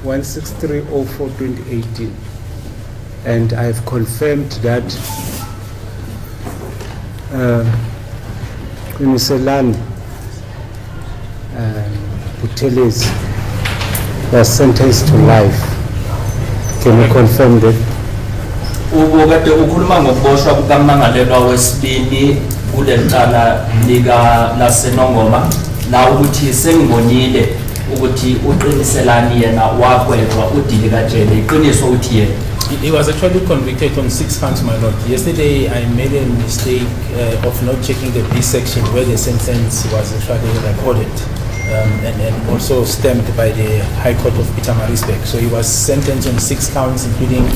163/04/2018, and I have confirmed that Kwemiselani Buthelezi was sentenced to life. Can you confirm that? Ukade ukhuluma ngokuboshwa kukamangalelwa wesibini kulecala lika laseNongoma na ukuthi sengibonile ukuthi uqiniselani yena wagwetshwa udilika jele iqiniso uthi yena. He was actually convicted on 6 counts, my lord. Yesterday I made a mistake of not checking the B section where the sentence was actually recorded and also stamped by the High Court of Pietermaritzburg. So he was sentenced on 6 counts, including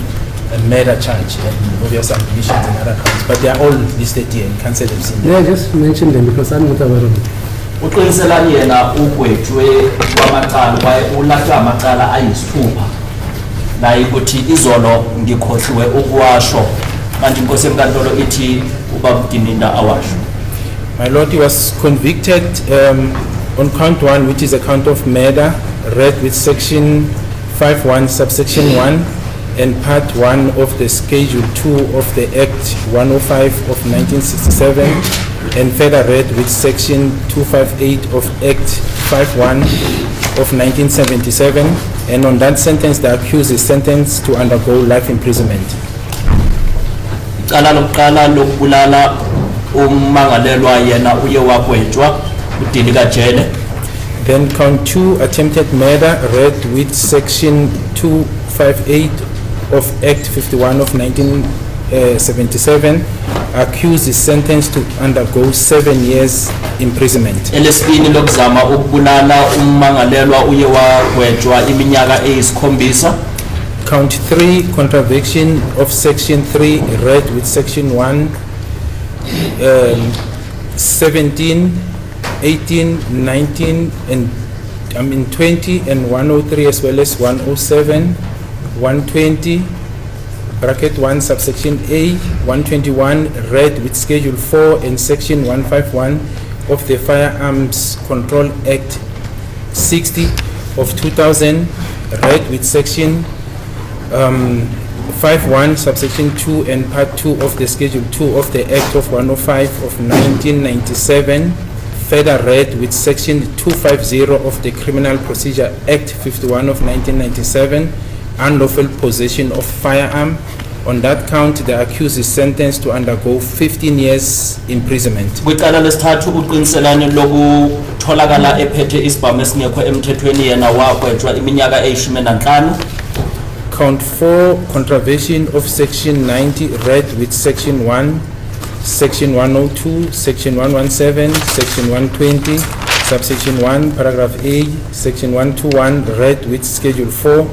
a murder charge and obvious ammunitions and other counts. But they are all listed here and cancelled. Yeah, just mention them because I'm not aware of it. Uqiniselani yena ugwetshwe kwamacala kwaye ulahlwa amacala ayisithupha. La ukuthi izolo ngikhohliwe ukuwasho kanti inkosi enkantolo ithi ubabudinda awasho. My lord, he was convicted on count 1, which is a count of murder, read with section 51 subsection 1 and part 1 of the schedule 2 of the Act 105 of 1967 and further read with section 258 of Act 51 of 1977, and on that sentence the accused is sentenced to undergo life imprisonment. Icala lokuqala lokubulala umangalelwa yena uye wagwetshwa udilika jele. Then count 2, attempted murder, read with section 258 of Act 51 of 1977. Accused is sentenced to undergo 7 years imprisonment. Elesibini lokuzama ukubulala umangalelwa uye wagwetshwa iminyaka eyisikhombisa. Count 3, contravention of section 3, read with section 1, 17, 18, 19, and 20 and 103 as well as 107, 120, bracket 1 subsection A, 121 read with schedule 4 and section 151 of the Firearms Control Act 60 of 2000 read with section 51 subsection 2 and part 2 of the schedule 2 of the Act of 105 of 1997 further read with section 250 of the Criminal Procedure Act 51 of 1997, unlawful possession of firearm. On that count, the accused is sentenced to undergo 15 years imprisonment. Kwicala lesithathu uqiniselani lokutholakala ephethe isibhamu esingekho emthethweni yena wagwetshwa iminyaka eyi-15. Count 4, contravention of section 90 read with section 1, section 102, section 117, section 120, subsection 1, paragraph A, section 121 read with schedule 4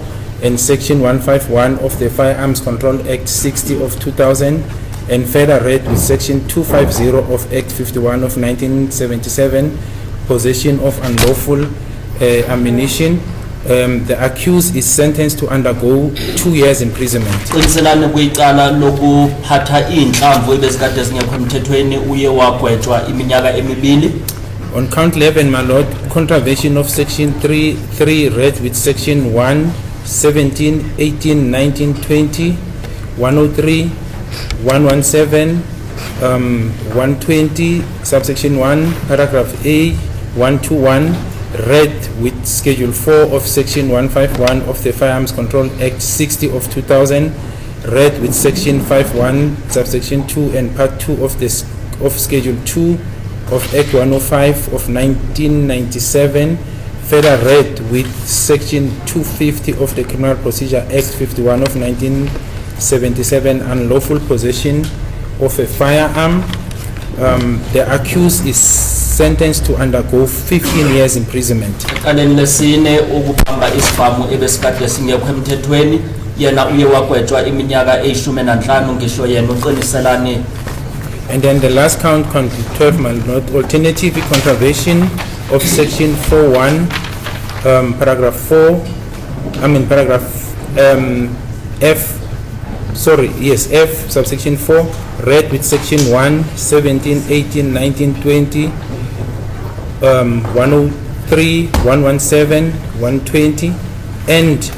and section 151 of the Firearms Control Act 60 of 2000 and further read with section 250 of Act 51 of 1977, possession of unlawful ammunition. The accused is sentenced to undergo 2 years imprisonment. Qiniselani kwicala lokuphatha inhlamvu ebezikade ezingekho emthethweni uye wagwetshwa iminyaka emibili. On count 11, my lord, contravention of section 3 read with section 1, 17, 18, 19, 20, 103, 117, 120, subsection 1, paragraph A, 121, read with schedule 4 of section 151 of the Firearms Control Act 60 of 2000, read with section 51, subsection 2 and part 2 of schedule 2 of Act 105 of 1997, further read with section 250 of the Criminal Procedure Act 51 of 1977, unlawful possession of a firearm. The accused is sentenced to undergo 15 years imprisonment. Icaleni lesine ukubamba isibhamu ebesikade singekho emthethweni yena uye wagwetshwa iminyaka eyi-15 ngisho yena uqiniselani. And then the last count 12, my lord, alternative contravention of section 41, paragraph 4, paragraph F, subsection 4, read with section 1, 17, 18, 19, 20, 103, 117, 120, and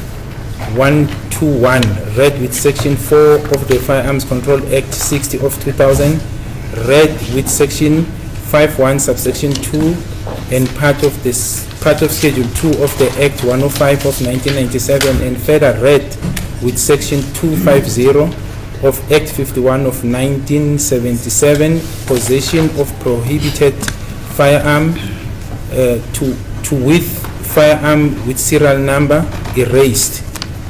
121 read with Section 4 of the Firearms Control Act 60 of 2000, read with Section 51 subsection 2 and part of Schedule 2 of the Act 105 of 1997, and further read with Section 250 of Act 51 of 1977, possession of prohibited firearm to with firearm with serial number erased,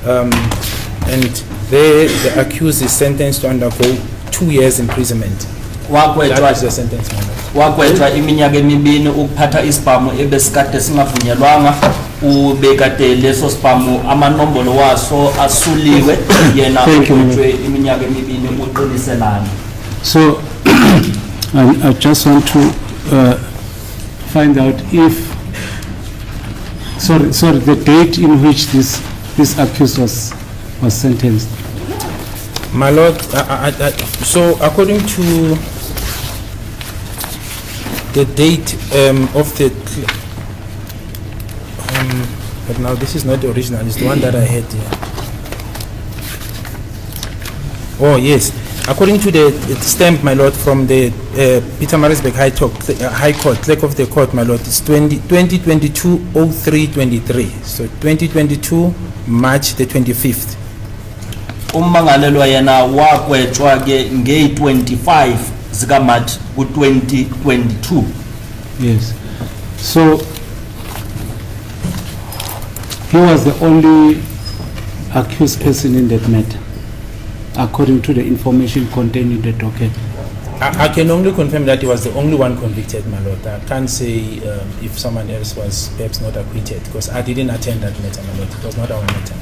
and there the accused is sentenced to undergo 2 years imprisonment. That is the sentence, my lord. Wakwetshwa iminyaka emibini ukuphatha isibhamu ebesikade singavunyelwanga ubekade leso sibhamu amanombolo waso asuliwe yena ukwetshwe iminyaka emibini uqiniselana. So I just want to find out if sorry the date in which this accused was sentenced. My lord, so according to the date of the but now this is not the original, it's the one that I had here. Oh yes, according to the stamp, my lord, from the Pietermaritzburg High Court, clerk of the court, my lord, it's 2022-03-23, so 2022 March the 25th. Ummangalelwa yena wakwetshwa ke nge-25 zika March ku-2022. Yes. So he was the only accused person in that matter, according to the information contained in the docket. I can only confirm that he was the only one convicted, my lord. I can't say if someone else was perhaps not acquitted, because I didn't attend that matter, my lord. It was not our matter.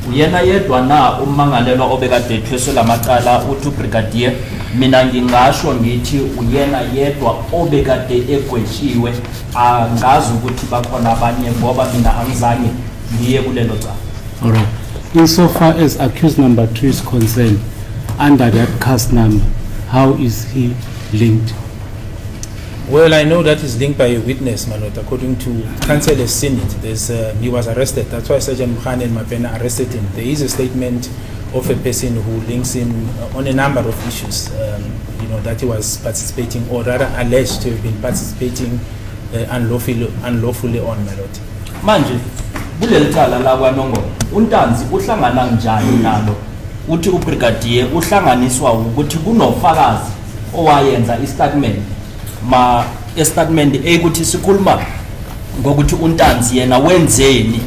Uyena yedwa na ummangalelwa obekade ethweswe lamacala uthi brigadier, mina ngingasho ngithi uyena yedwa obekade egwetshiwe, angazi ukuthi bakhona abanye ngoba mina angizange ngiye kulelo cala. All right. Insofar as accused number 2 is concerned, under that cast number, how is he linked? Well, I know that is linked by a witness, my lord. According to counsel has seen it. He was arrested. That's why Sergeant Mkhane and Mapena arrested him. There is a statement of a person who links him on a number of issues. That he was participating, or rather alleged to have been participating unlawfully on, my lord. Manje kuleli cala la kwaNongo uNtanzi uhlangana njani nalo? Uthi ubrigadier uhlanganiswa ukuthi kunofakazi owayenza istatement statement ekuthi sikhuluma ngokuthi uNtanzi yena wenzeni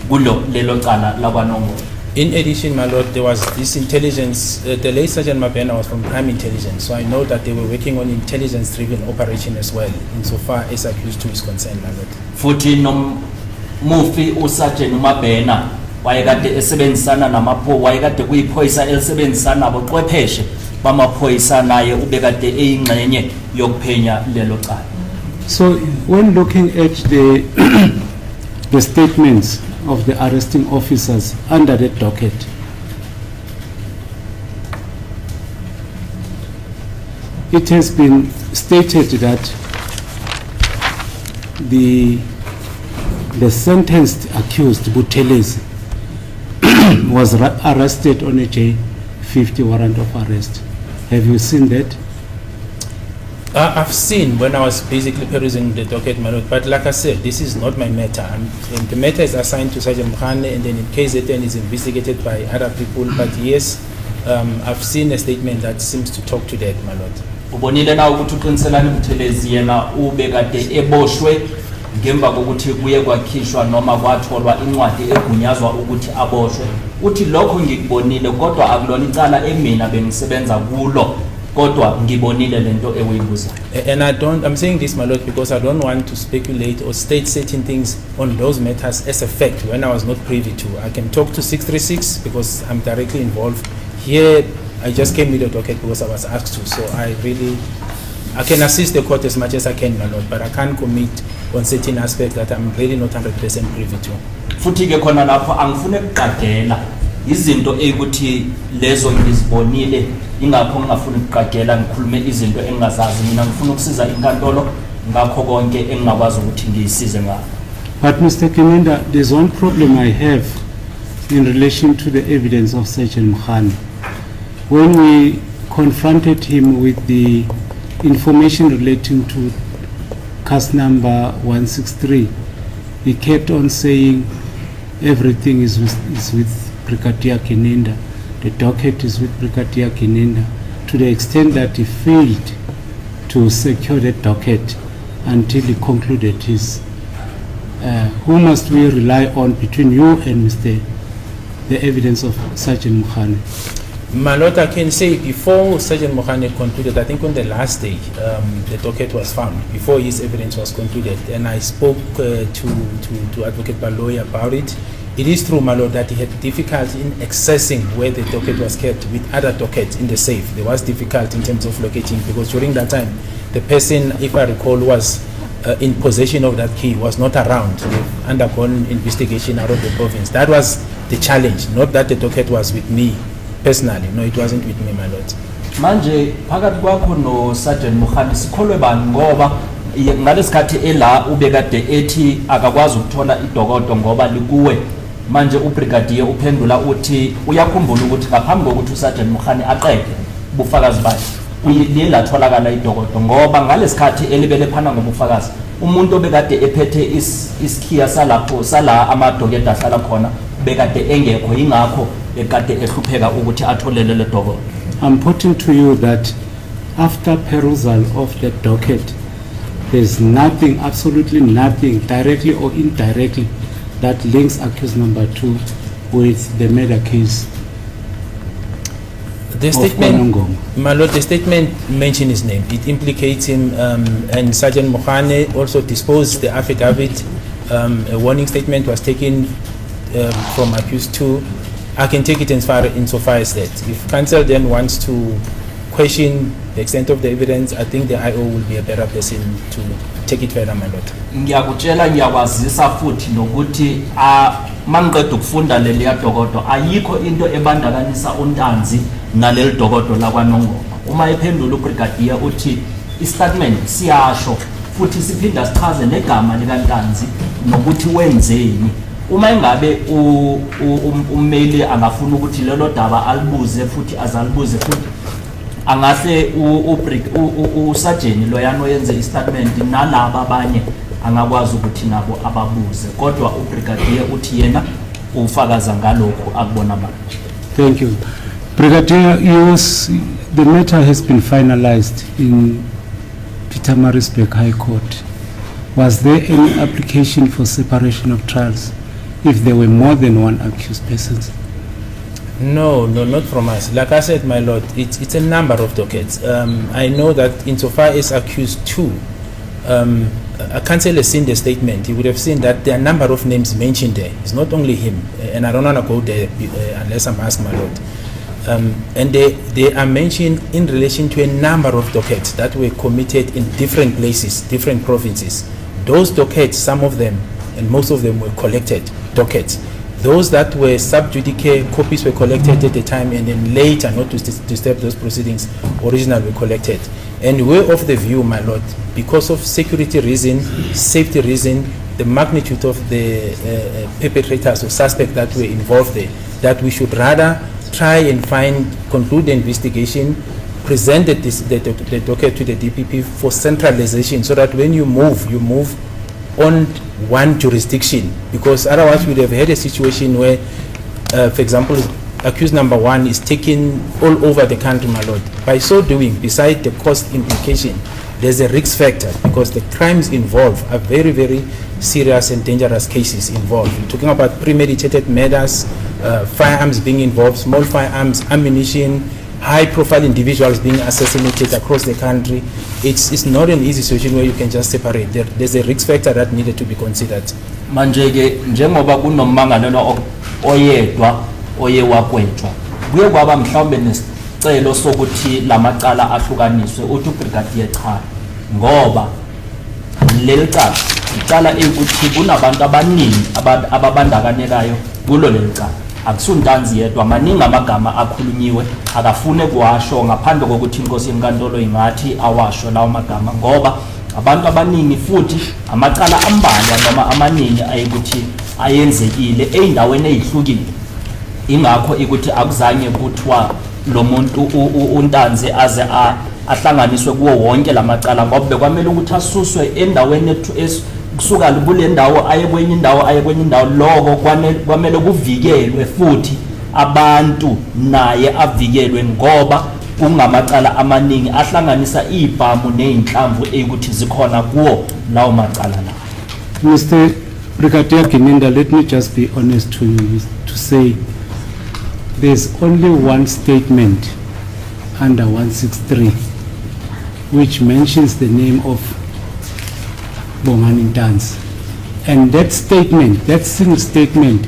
kulo lelo cala la kwaNongo. In addition, my lord, there was this intelligence, the late Sergeant Mapena was from Crime Intelligence, so I know that they were working on intelligence-driven operation as well, insofar as accused 2 is concerned, my lord. Futhi mufi uSergeant Mapena wayekade esebenzisana wayekade kuyiphoyisa elisebenzisana naboqwepheshe bamaphoyisa naye ubekade eyingxenye yokuphenya lelo cala. So when looking at the statements of the arresting officers under the docket, it has been stated that the sentenced accused, Buthelezi, was arrested on a J50 warrant of arrest. Have you seen that? I've seen when I was basically perusing the docket, my lord, but like I said, this is not my matter. The matter is assigned to Sergeant Mkhane, and then in case it then is investigated by other people. But yes, I've seen a statement that seems to talk to that, my lord. Ubonile na ukuthi uqiniselana Buthelezi yena ubekade eboshwe ngemva kokuthi kuye kwakhishwa noma kwatholwa incwadi egunyazwa ukuthi aboshwe. Uthi lokho ngikubonile kodwa akulona icala emina bengisebenza kulo. And I'm saying this, my lord, because I don't want to speculate or state certain things on those matters as a fact when I was not privy to. I can talk to 636 because I'm directly involved. Here, I just came with the docket because I was asked to. So I can assist the court as much as I can, my lord, but I can't commit on certain aspects that I'm really not 100% privy to. Futhi ke khona lapho angifune ukuqagela izinto ekuthi lezo ngizibonile ingakho ngingafuna ukuqagela ngikhulume izinto engingazazi mina ngifuna ukusiza inkantolo ngakho konke engingakwazi ukuthi ngiyisize ngakho. But Mr. Kiminda, there's one problem I have in relation to the evidence of Sergeant Mkhane. When we confronted him with the information relating to case number 163, he kept on saying everything is with Brigadier Kininda. The docket is with Brigadier Kininda, to the extent that he failed to secure the docket until he concluded his. Who must we rely on between you and the evidence of Sergeant Mkhane? My Lord, I can say before Sergeant Mkhane concluded, I think on the last day, the docket was found, before his evidence was concluded, and I spoke to Advocate Baloyi about it. It is true, my Lord, that he had difficulty in accessing where the docket was kept with other dockets in the safe. There was difficulty in terms of locating, because during that time, the person, if I recall, was in possession of that key, was not around. They've undergone investigation out of the province. That was the challenge, not that the docket was with me personally. No, it wasn't with me, my Lord. Manje phakathi kwakho no Sergeant Mkhane sikholwe bani ngoba ngalesikhathi ela ubekade ethi akakwazi ukuthola idokodo ngoba likuwe. Manje ubrigadier uphendula uthi uyakhumbula ukuthi ngaphambi kokuthi uSergeant Mkhane aqede ubufakazi bakhe uyila tholakala idokodo ngoba ngalesikhathi elibele phana ngobufakazi umuntu obekade ephethe iskhiya salapho sala amadokedo ahlala khona bekade engekho ingakho ekade ehlupheka ukuthi atholele le dokodo. I'm putting to you that after perusal of the docket, there's nothing, absolutely nothing, directly or indirectly, that links accused number 2 with the murder case. The statement, my Lord, the statement mentioned his name. It implicates him, and Sergeant Mkhane also disposed the affidavit. A warning statement was taken from accused 2. I can take it insofar as that. If counsel then wants to question the extent of the evidence, I think the IO will be a better person to take it further, my Lord. Ngiyakutshela ngiyakwazisa futhi nokuthi mangiqeda ukufunda leli dokodo ayikho into ebandakanisa untanzi naleli dokodo lakwaNongoma. Uma ephendula ubrigadier uthi istatement siyasho futhi siphinda sichaze negama likaNtanzi nokuthi wenzeni. Uma engabe ummeli angafuna ukuthi lelo daba alibuze futhi azalibuze futhi angahle usajeni loyano yenze istatement nalabo abanye angakwazi ukuthi nabo ababuze kodwa ubrigadier uthi yena ufakaza ngalokho akubona manje. Thank you. Brigadier, the matter has been finalized in Pietermaritzburg High Court. Was there any application for separation of trials if there were more than one accused persons? No, not from us. Like I said, my Lord, it's a number of dockets. I know that insofar as accused 2, a counsel has seen the statement. He would have seen that there are a number of names mentioned there. It's not only him, and I don't want to go there unless I'm asked, my Lord. And they are mentioned in relation to a number of dockets that were committed in different places, different provinces. Those dockets, some of them, and most of them were collected dockets. Those that were sub judice copies were collected at the time, and then later, not to disturb those proceedings, original were collected. And we're of the view, my Lord, because of security reason, safety reason, the magnitude of the perpetrators or suspects that were involved there, that we should rather try and conclude the investigation, present the docket to the DPP for centralization, so that when you move on one jurisdiction, because otherwise we'd have had a situation where, for example, accused number 1 is taken all over the country, my Lord. By so doing, beside the cost implication, there's a risk factor, because the crimes involved are very, very serious and dangerous cases involved. We're talking about premeditated murders, firearms being involved, small firearms, ammunition, high-profile individuals being assassinated across the country. It's not an easy situation where you can just separate. There's a risk factor that needed to be considered. Manje-ke njengoba kunommangalelwa oyedwa oye wakwetshwa kuye kwaba mhlawumbe nesicelo sokuthi lamacala ahlukaniswe uthi ubrigadier cha ngoba leli icala ukuthi kunabantu abaningi ababandakanyekayo kulo leli cala. Akusuntanzi yedwa, maningi amagama akhulunyiwe akafune kuwasho ngaphandle kokuthi inkosi yenkantolo ingathi awasho lawo magama ngoba abantu abaningi futhi amacala ambalwa noma amaningi ayekuthi ayenzekile eindaweni ezihlukile. ingakho ikuthi akuzange kuthiwa lo muntu untanzi aze ahlanganiswe kuwo wonke lamacala ngoba bekwamele ukuthi asuswe endaweni kusuka kule ndawo aye kwenye indawo lokho kwamele kuvikelwe futhi abantu naye avikelwe ngoba kungamacala amaningi ahlanganisa ibhamu nezinhlamvu ukuthi zikhona kuwo lawo macala la. Mr. Brigadier Gininda, let me just be honest to you to say there's only one statement under 163 which mentions the name of Bongani Dance, and that statement, that single statement,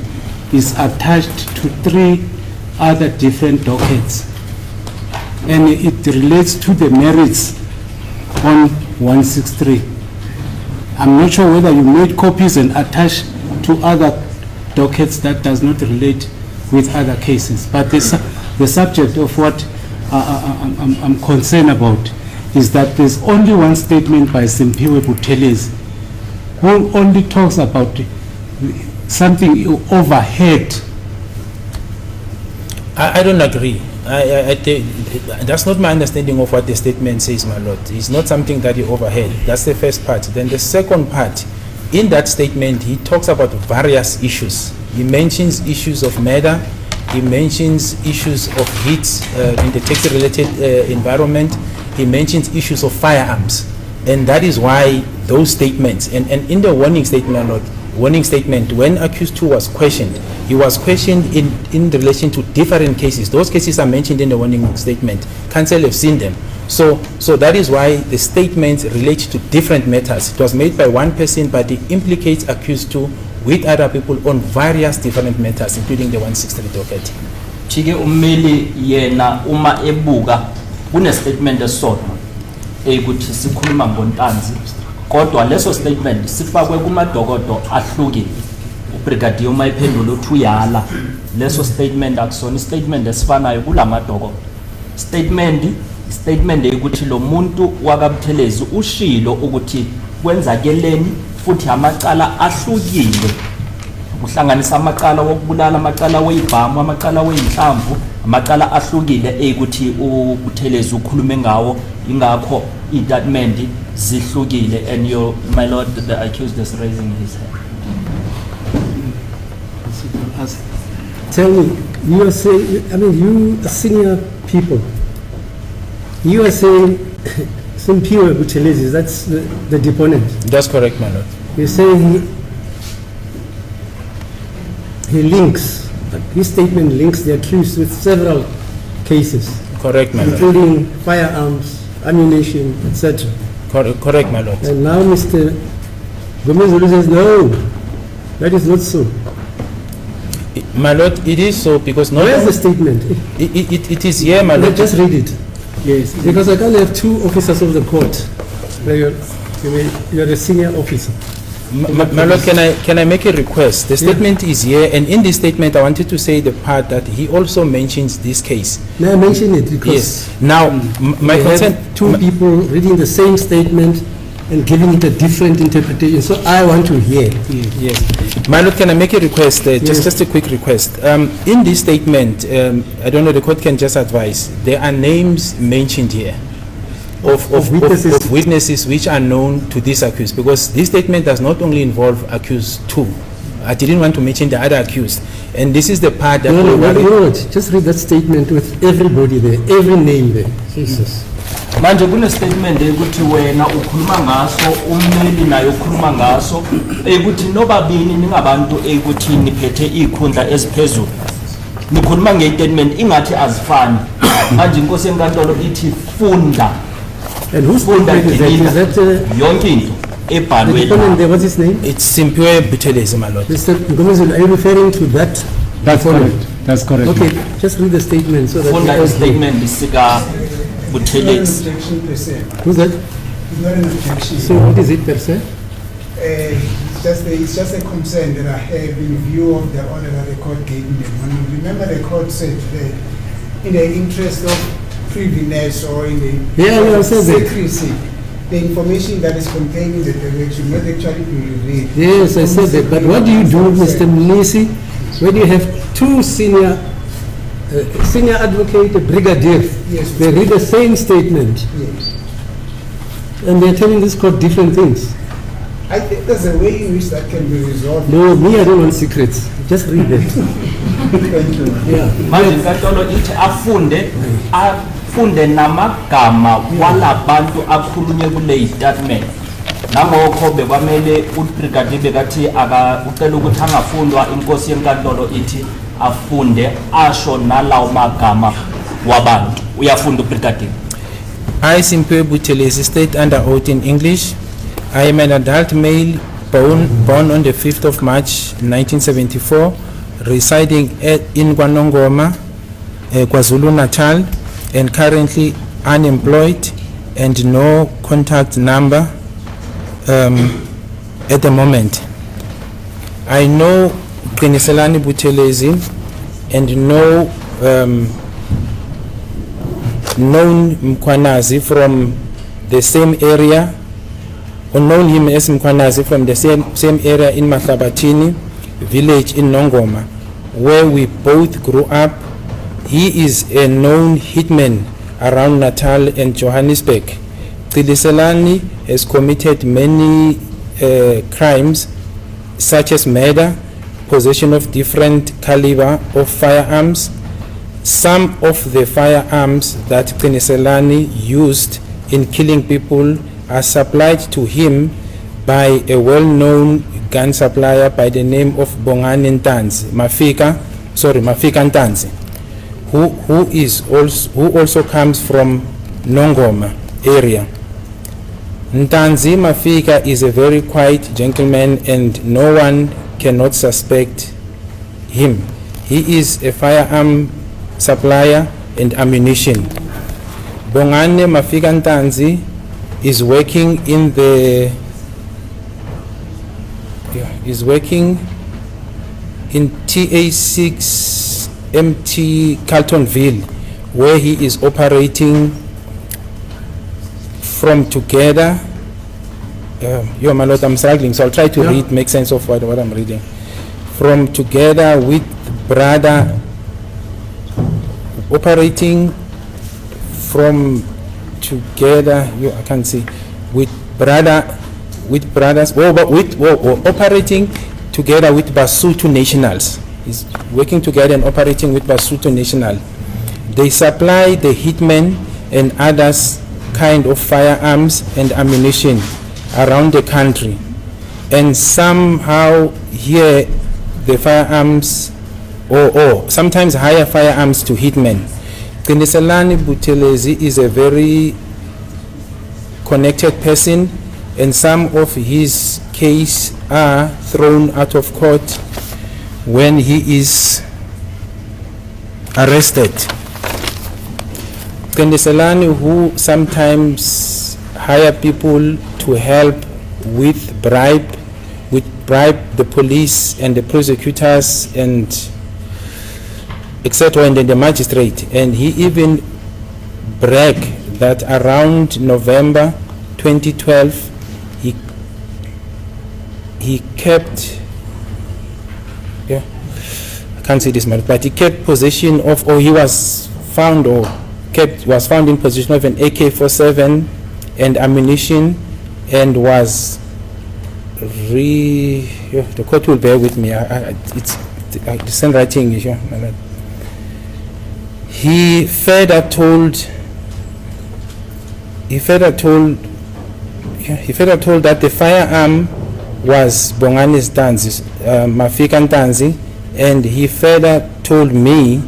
is attached to 3 other different dockets, and it relates to the merits on 163. I'm not sure whether you made copies and attached to other dockets that does not relate with other cases, but the subject of what I'm concerned about is that there's only one statement by Simpiwe Buthelezi who only talks about something overhead. I don't agree. That's not my understanding of what the statement says, my lord. It's not something that he overheard. That's the first part. Then the second part, in that statement, he talks about various issues. He mentions issues of murder. He mentions issues of hits in the taxi-related environment. He mentions issues of firearms. And that is why those statements, and in the warning statement, my lord, warning statement, when accused 2 was questioned, he was questioned in relation to different cases. Those cases are mentioned in the warning statement. Counsel have seen them. So that is why the statements relate to different matters. It was made by one person, but it implicates accused 2 with other people on various different matters, including the 163 docket. Chike ummeli yena uma ebuka kune statement esodwa ukuthi sikhuluma ngontanzi kodwa leso statement sifakwe kumadokodo ahlukile. Ubrigadier uma iphendula uthi uyala leso statement akusona statement esifanayo kulamadokodo. Statement ukuthi lo muntu wakabuthelezi ushilo ukuthi kwenzakeleni futhi amacala ahlukile kuhlanganisa amacala wokubulala, amacala weyibhamu, amacala weyinhlamvu, amacala ahlukile ukuthi uButhelezi ukhulume ngawo, ingakho istatement zihlukile. And my lord, the accused is raising his hand. Tell me, you are saying, I mean, you are senior people, you are saying Simpiwe Buthelezi, that's the deponent. That's correct, my lord. You're saying he links, his statement links the accused with several cases. Correct, my lord. Including firearms, ammunition, etc. Correct, my lord. And now Mr. Gomez says, no, that is not so. My lord, it is so because not. Where's the statement? It is here, my lord. Just read it. Yes, because I can't have 2 officers of the court. You're a senior officer. My lord, can I make a request? The statement is here, and in this statement, I wanted to say the part that he also mentions this case. May I mention it? Because yes. Now, my concern, have 2 people reading the same statement and giving it a different interpretation. So I want to hear. Yes. My lord, can I make a request? Just a quick request. In this statement, I don't know, the court can just advise, there are names mentioned here of witnesses which are known to this accused, because this statement does not only involve accused 2. I didn't want to mention the other accused. And this is the part that... No, just read that statement with everybody there, every name there. Jesus. Manje kune statement ukuthi wena ukhuluma ngaso, ummeli naye ukhuluma ngaso, ukuthi nobabini ningabantu ukuthi niphethe ikhundla eziphezulu. Nikhuluma ngestatement ingathi azifani. Manje inkosi enkantolo ithi funda. And whose statement is that? Yonke into ebhalwe la. What's his name? It's Simpiwe Buthelezi, my lord. Mr. Gomez, are you referring to that? That's correct. That's correct. Okay, just read the statement so that... Funda statement isika Buthelezi. Who's that? It's not an objection. So what is it per se? It's just a concern that I have in view of the order that the court gave me. Remember the court said that in the interest of privilege or in the secrecy, the information that is contained in the document should not actually be revealed. Yes, I said that. But what do you do, Mr. Mnisi, when you have two senior advocate, a brigadier. Yes. They read the same statement, Yes. and they're telling this court different things. I think there's a way in which that can be resolved. No, me, I don't want secrets. Just read it. Thank you. Yeah. manje inkantolo ithi afunde namagama walabantu akhulunywe kule statement nangokho bekwamele ubrigadier bekathi ucela ukuthi angafundwa inkosi yenkantolo ithi afunde asho nalawo magama wabantu uyafunda ubrigadier. I, Simphiwe Buthelezi, state under oath in English. I am an adult male born on the 5th of March 1974, residing in Kwanongoma, KwaZulu-Natal, and currently unemployed and no contact number at the moment. I know Qiniselani Buthelezi and know known Mkwanazi from the same area, or known him as Mkwanazi from the same area in Matlabatini village in Nongoma, where we both grew up. He is a known hitman around Natal and Johannesburg. Qiniselani has committed many crimes such as murder, possession of different caliber of firearms. Some of the firearms that Qiniselani used in killing people are supplied to him by a well-known gun supplier by the name of Bongani Ntanzi, Mafika Ntanzi, who also comes from Nongoma area. Ntanzi Mafika is a very quiet gentleman and no one cannot suspect him. He is a firearm supplier and ammunition. Bongani Mafika Ntanzi is working in TA6 MT Carltonville, where he is operating from together. My Lord, I'm struggling, so I'll try to read, make sense of what I'm reading. From together with brother, operating from together, I can't see, operating together with Basotho nationals. He's working together and operating with Basotho national. They supply the hitmen and others kind of firearms and ammunition around the country, and somehow here the firearms or sometimes hire firearms to hitmen. Qiniselani Buthelezi is a very connected person, and some of his case are thrown out of court when he is arrested. Qiniselani, who sometimes hire people to help with bribe the police and the prosecutors and etc. and then the magistrate, and he even bragged that around November 2012 he kept I can't say this much, but he kept possession of, or he was found in possession of an AK-47 and ammunition, and was the court will bear with me, it's handwriting issue. He further told that the firearm was Bongani Ntanzi, Mafika Ntanzi, and he further told me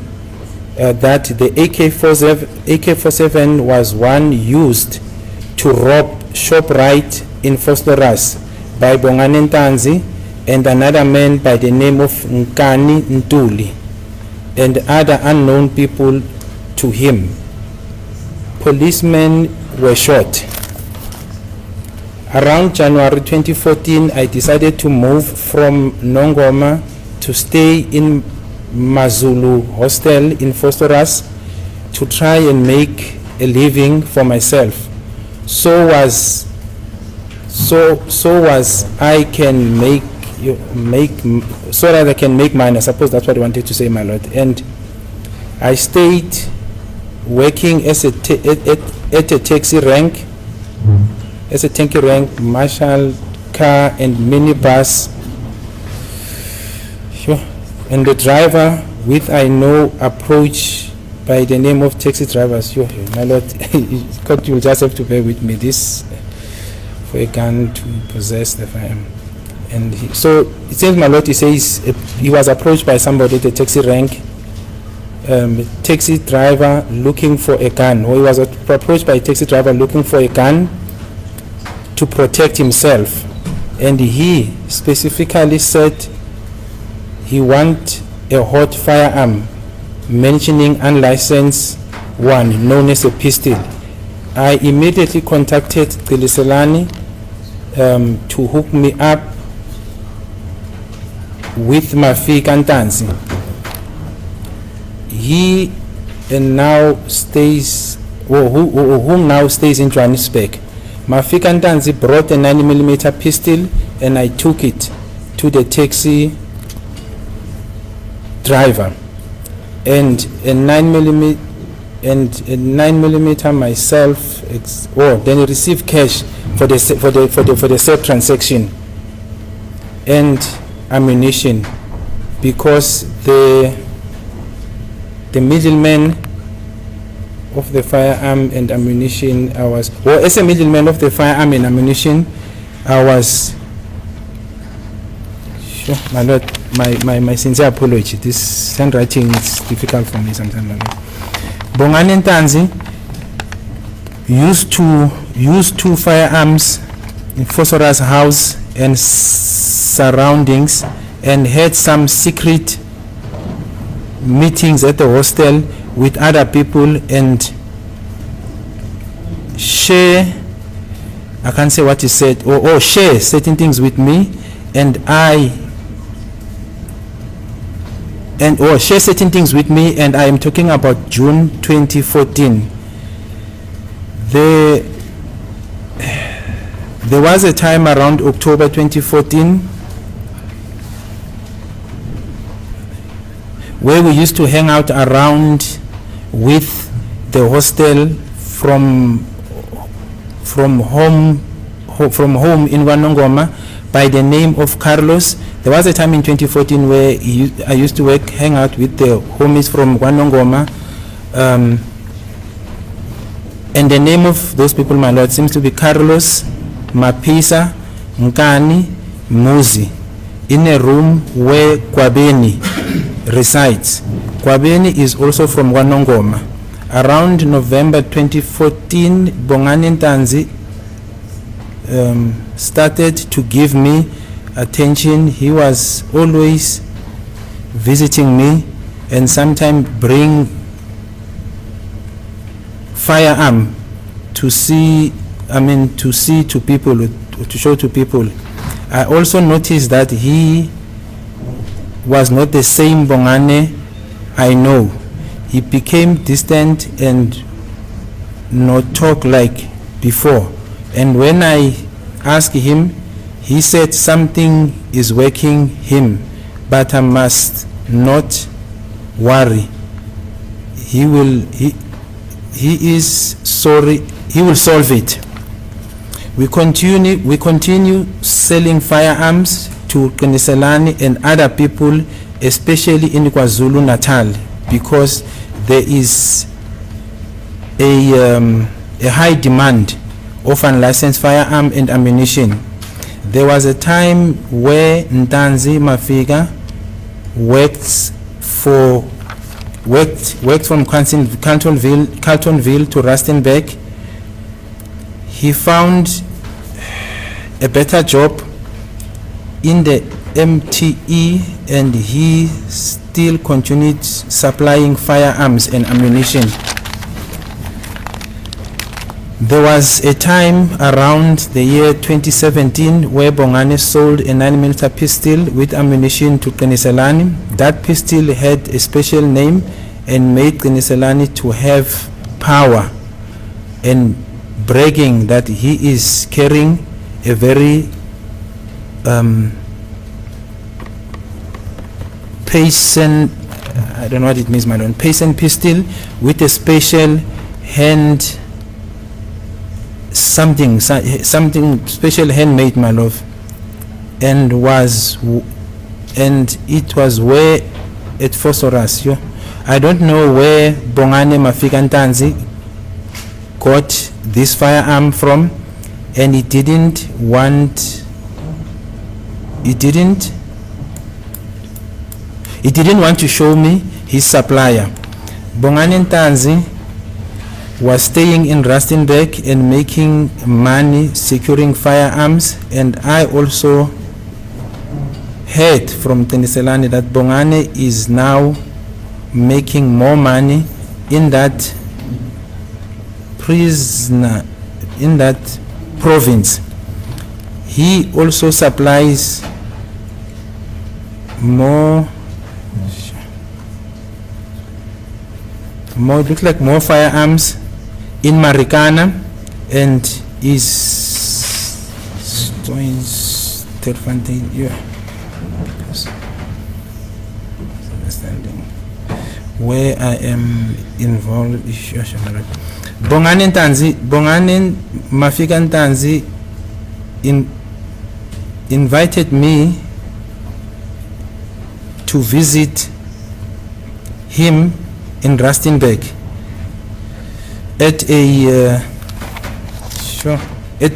that the AK-47 was one used to rob ShopRite in Fostoras by Bongani Ntanzi and another man by the name of Nkani Ntuli and other unknown people to him. Policemen were shot. Around January 2014, I decided to move from Nongoma to stay in Mazulu hostel in Fostoras to try and make a living for myself. So was I can make so that I can make money. I suppose that's what I wanted to say, my lord. And I stayed working as at a taxi rank, marshal car and minibus. Sure. And the driver with I know approach by the name of taxi drivers. Sure, my lord, you'll just have to bear with me. This for a gun to possess the firearm. And so it says, my lord, he says he was approached by somebody at the taxi rank, taxi driver looking for a gun, or he was approached by a taxi driver looking for a gun to protect himself. And he specifically said he want a hot firearm, mentioning unlicensed one known as a pistol. I immediately contacted Kiliselani to hook me up with Mafika Ntanzi. He now stays, who now stays in Johannesburg. Mafika Ntanzi brought a 9mm pistol, and I took it to the taxi driver, and a 9mm myself. Then he received cash for the said transaction and ammunition, because the middleman of the firearm and ammunition, as a middleman of the firearm and ammunition, I was, sure, my lord, my sincere apology. This handwriting is difficult for me sometimes, my lord. Bongani Ntanzi used to use 2 firearms in Fosora's house and surroundings, and had some secret meetings at the hostel with other people and share, I can't say what he said, or share certain things with me, share certain things with me, and I am talking about June 2014. There was a time around October 2014 where we used to hang out around with the hostel from home in Wanongoma by the name of Carlos. There was a time in 2014 where I used to hang out with the homies from Wanongoma, and the name of those people, my lord, seems to be Carlos, Mapisa, Nkani, Muzi, in a room where Kwabeni resides. Kwabeni is also from Wanongoma. Around November 2014, Bongani Ntanzi started to give me attention. He was always visiting me, and sometimes bring firearm to show to people. I also noticed that he was not the same Bongane I know. He became distant and not talk like before. And when I asked him, he said something is waking him, but I must not worry. He is sorry. He will solve it. We continue selling firearms to Keniselani and other people, especially in KwaZulu Natal, because there is a high demand of unlicensed firearm and ammunition. There was a time where Ntanzi Mafika worked from Carltonville to Rustenburg. He found a better job in the MTE, and he still continued supplying firearms and ammunition. There was a time around the year 2017 where Bongane sold a 9mm pistol with ammunition to Keniselani. That pistol had a special name and made Keniselani to have power and bragging that he is carrying a very Payson, I don't know what it means, my lord. Payson pistol with a special hand, something special handmade, my love, and it was where at Phosphorus. I don't know where Bongane Mafikantanzi got this firearm from, and he didn't want to show me his supplier. Bongane Ntanzi was staying in Rustenburg and making money securing firearms, and I also heard from Teniselani that Bongane is now making more money in that province. He also supplies more looks like more firearms in Marikana, and is doing understanding where I am involved. Bongane Mafika Ntanzi invited me to visit him in Rustenburg at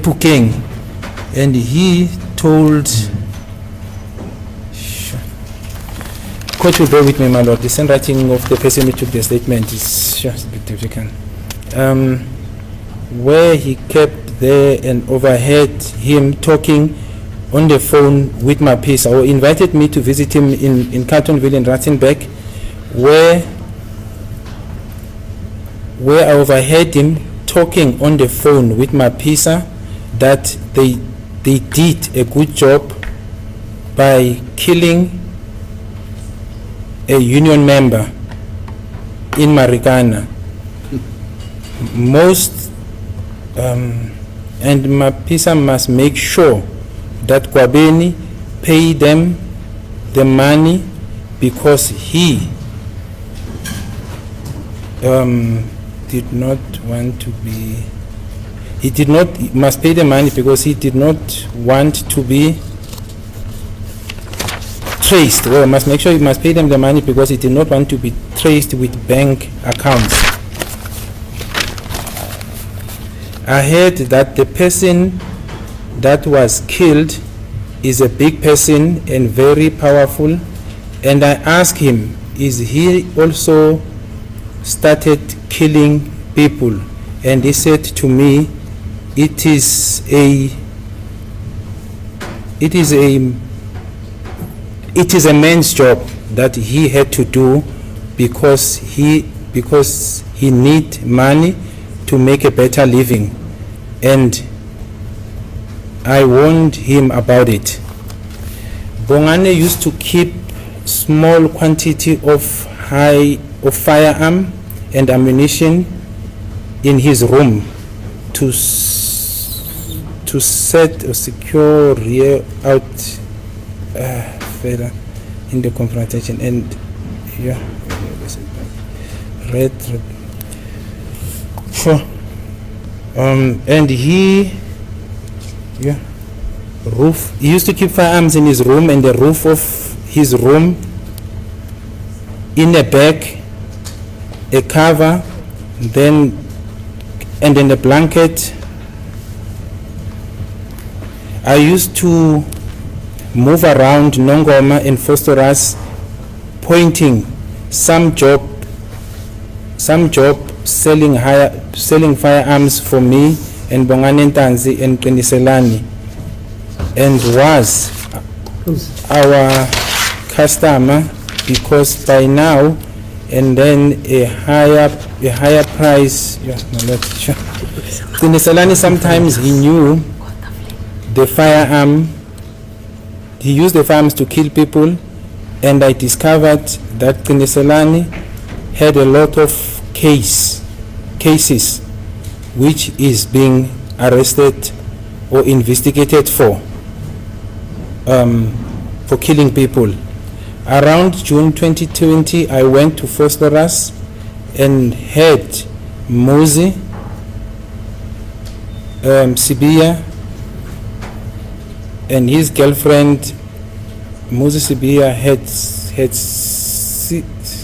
Pukeng, and he told Coach will bear with me, my lord. The handwriting of the person who took the statement is just a bit difficult. Where he kept there and overheard him talking on the phone with Mapisa, or invited me to visit him in Carltonville in Rustenburg, where I overheard him talking on the phone with Mapisa that they did a good job by killing a union member in Marikana. And Mapisa must make sure that Kwabeni pay them the money, because he must pay the money because he did not want to be traced. Well, must make sure he must pay them the money because he did not want to be traced with bank accounts. I heard that the person that was killed is a big person and very powerful, and I asked him, is he also started killing people? And he said to me, it is a man's job that he had to do because he need money to make a better living, and I warned him about it. Bongane used to keep small quantity of firearm and ammunition in his room to set or secure rear out further in the confrontation. And and he used to keep firearms in his room, and the roof of his room in a bag, a cover, then a blanket. I used to move around Nongoma and Phosphorus, pointing some job selling firearms for me and Bongane Ntanzi and Keniselani, and was our customer, because by now and then a higher price. Keniselani, sometimes he knew the firearm. He used the firearms to kill people, and I discovered that Keniselani had a lot of cases which is being arrested or investigated for killing people. Around June 2020, I went to Phosphorus and had Muzi, Sibia, and his girlfriend, Muzi Sibia, had